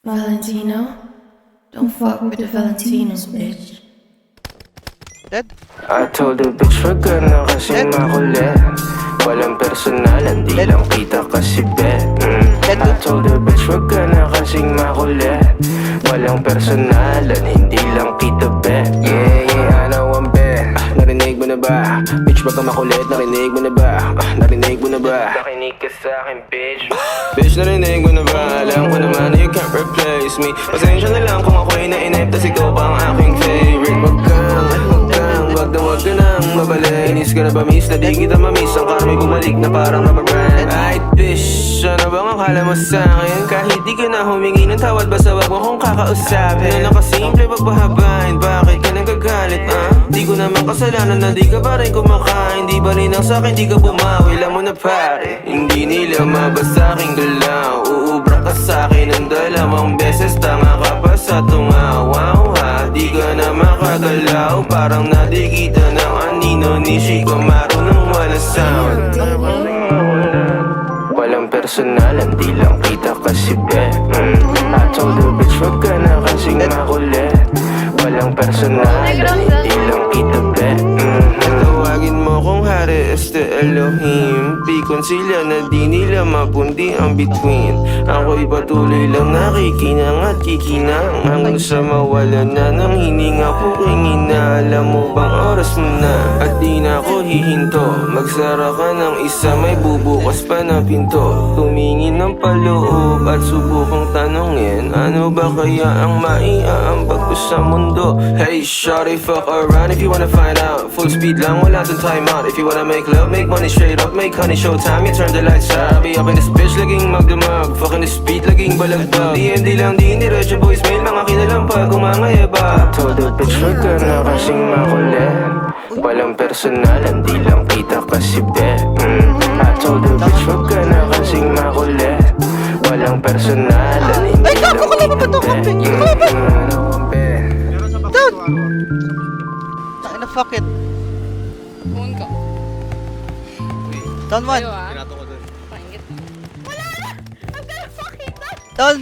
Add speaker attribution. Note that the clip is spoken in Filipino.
Speaker 1: Valentino? Don't fuck with the Valentinos, bitch.
Speaker 2: Dead?
Speaker 3: I told the bitch wag ka na kasing makulit. Walang personalan, di lang kita kasi bet. I told the bitch wag ka na kasing makulit. Walang personalan, hindi lang kita bet. Yeah, I know I'm bet. Narinig mo na ba? Bitch wag ka makulit, narinig mo na ba? Narinig mo na ba? Nakinig ka sa'kin, bitch. Bitch, narinig mo na ba? Alam ko naman na you can't replace me. Pasensya na lang kung ako'y nainip, tas ikaw pa ang aking favorite. Wag ka nang mabalik. Inis ka na ba miss? Na di kita mamiss. Ang karma'y bumalik na parang rubber brand. Ay bitch, ano bang akala mo sa'kin? Kahit di ka na humingi ng tawad, basta wag mo kong kakausapin. Ano nakasimple pagpahabain, bakit ka nagagalit? Di ko naman kasalanan na di ka pa rin kumakain. Di ba rin ang sa'kin, di ka bumawi. Alam mo na pare, hindi nila mabasa aking galaw. Uubra ka sa'kin ng dalawang beses. Tanga ka pa sa tungawaw ha. Di ka na makagalaw, parang nadigita ng anino ni Chico. Marunong wala sound. Walang personalan, di lang kita kasi bet. I told the bitch wag ka na kasing makulit. Walang personalan, di lang kita bet. Tawagin mo kung hari Elohim. Pikon sila na di nila mapundi ang between. Ako'y patuloy lang nakikinang at kikinang hanggang sa mawala na ng hininga puking ina. Alam mo bang oras mo na at di na ako hihinto. Magsara ka ng isa, may bubukas pa na pinto. Tumingin ng paloob at subukang tanongin, ano ba kaya ang maiaambag ko sa mundo? Hey shawty, fuck around if you wanna find out. Full speed lang, wala dun time out. If you wanna make love, make money straight up, make honey showtime. You turn the lights out, be up in this bitch, laging magdamag. Fucking this beat, laging balagdag. DMD lang, di diretso voicemail, mga kinalampag, kumangaya ba? Told the bitch, wag ka na kasing makulit. Walang personalan, di lang kita kasi bet. I told the bitch, wag ka na kasing makulit. Walang personalan, hindi lang kita bet.
Speaker 2: Down! Takin na fuck it.
Speaker 4: Pumun ka.
Speaker 2: Down one.
Speaker 4: Ayaw ah.
Speaker 5: Pinato ko dun.
Speaker 4: Pangit.
Speaker 2: Down!